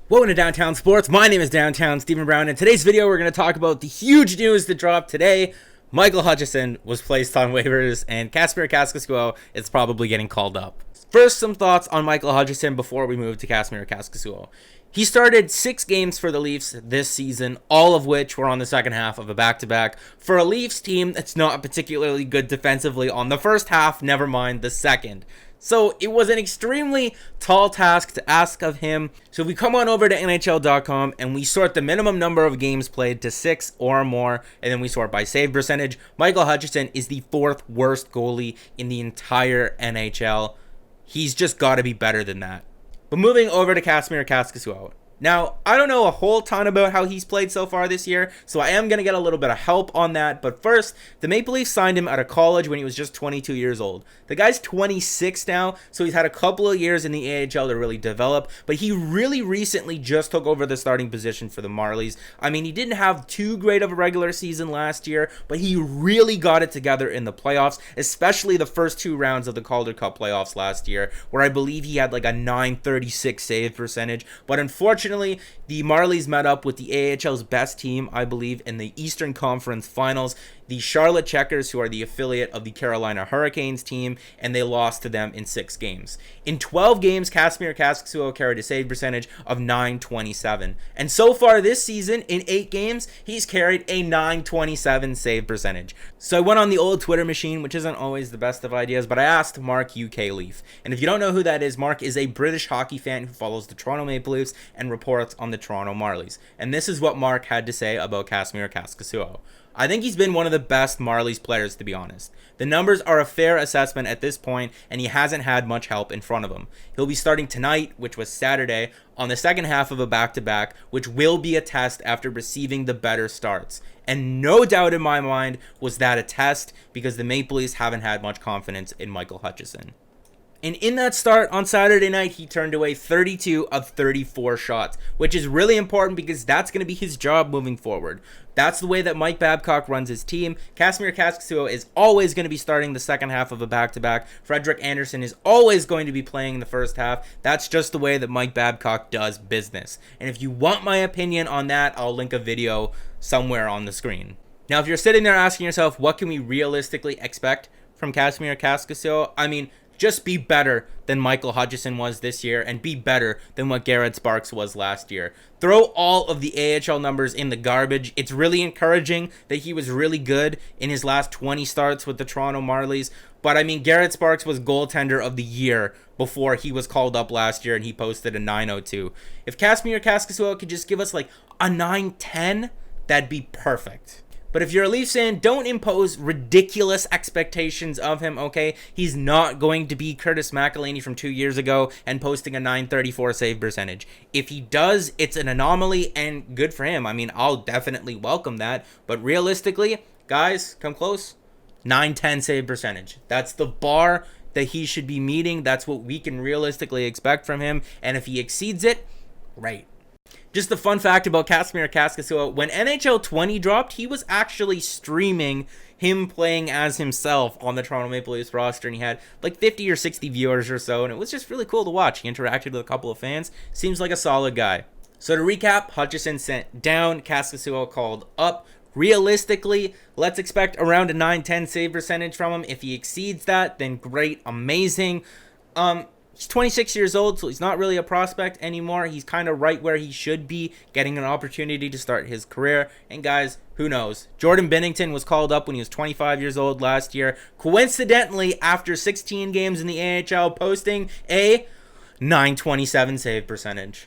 Welcome to Downtown Sports. My name is Downtown Stephen Brown. In today's video, we're going to talk about the huge news that dropped today. Michael Hutchison was placed on waivers, and Kasimir Kaskisuo is probably getting called up. First, some thoughts on Michael Hutchison before we move to Kasimir Kaskisuo. He started 6 games for the Leafs this season, all of which were on the second half of a back-to-back. For a Leafs team that's not particularly good defensively on the first half, never mind the second. So it was an extremely tall task to ask of him. So if we come on over to NHL.com and we sort the minimum number of games played to 6 or more, and then we sort by save percentage, Michael Hutchison is the 4th worst goalie in the entire NHL. He's just got to be better than that. But moving over to Kasimir Kaskisuo. Now, I don't know a whole ton about how he's played so far this year, so I am going to get a little bit of help on that. But first, the Maple Leafs signed him out of college when he was just 22 years old. The guy's 26 now, so he's had a couple of years in the AHL to really develop, but he really recently just took over the starting position for the Marlies. I mean, he didn't have too great of a regular season last year, but he really got it together in the playoffs, especially the first 2 rounds of the Calder Cup playoffs last year, where I believe he had like a .936 save percentage, but unfortunately, the Marlies met up with the AHL's best team, I believe, in the Eastern Conference Finals, the Charlotte Checkers, who are the affiliate of the Carolina Hurricanes team, and they lost to them in 6 games. In 12 games, Kasimir Kaskisuo carried a save percentage of .927. And so far this season, in 8 games, he's carried a .927 save percentage. So I went on the old Twitter machine, which isn't always the best of ideas, but I asked Mark UK Leaf. And if you don't know who that is, Mark is a British hockey fan who follows the Toronto Maple Leafs and reports on the Toronto Marlies. And this is what Mark had to say about Kasimir Kaskisuo. I think he's been one of the best Marlies players, to be honest. The numbers are a fair assessment at this point, and he hasn't had much help in front of him. He'll be starting tonight, which was Saturday, on the second half of a back-to-back, which will be a test after receiving the better starts. And no doubt in my mind was that a test, because the Maple Leafs haven't had much confidence in Michael Hutchison. And in that start on Saturday night, he turned away 32 of 34 shots, which is really important because that's going to be his job moving forward. That's the way that Mike Babcock runs his team. Kasimir Kaskisuo is always going to be starting the second half of a back-to-back. Frederik Andersen is always going to be playing the first half. That's just the way that Mike Babcock does business. And if you want my opinion on that, I'll link a video somewhere on the screen. Now, if you're sitting there asking yourself, what can we realistically expect from Kasimir Kaskisuo? I mean, just be better than Michael Hutchison was this year and be better than what Garrett Sparks was last year. Throw all of the AHL numbers in the garbage. It's really encouraging that he was really good in his last 20 starts with the Toronto Marlies. But I mean, Garrett Sparks was goaltender of the year before he was called up last year and he posted a .902. If Kasimir Kaskisuo could just give us like a .910, that'd be perfect. But if you're a Leafs fan, don't impose ridiculous expectations of him, okay? He's not going to be Curtis McElhinney from 2 years ago and posting a .934 save percentage. If he does, it's an anomaly and good for him. I mean, I'll definitely welcome that. But realistically, guys, come close. .910 save percentage. That's the bar that he should be meeting. That's what we can realistically expect from him. And if he exceeds it, great. Just a fun fact about Kasimir Kaskisuo, when NHL 20 dropped, he was actually streaming him playing as himself on the Toronto Maple Leafs roster, and he had like 50 or 60 viewers or so, and it was just really cool to watch. He interacted with a couple of fans. Seems like a solid guy. So to recap, Hutchison sent down, Kaskisuo called up. Realistically, let's expect around a .910 save percentage from him. If he exceeds that, then great, amazing. He's 26 years old, so he's not really a prospect anymore. He's kind of right where he should be, getting an opportunity to start his career. And guys, who knows? Jordan Binnington was called up when he was 25 years old last year. Coincidentally, after 16 games in the AHL, posting a .927 save percentage.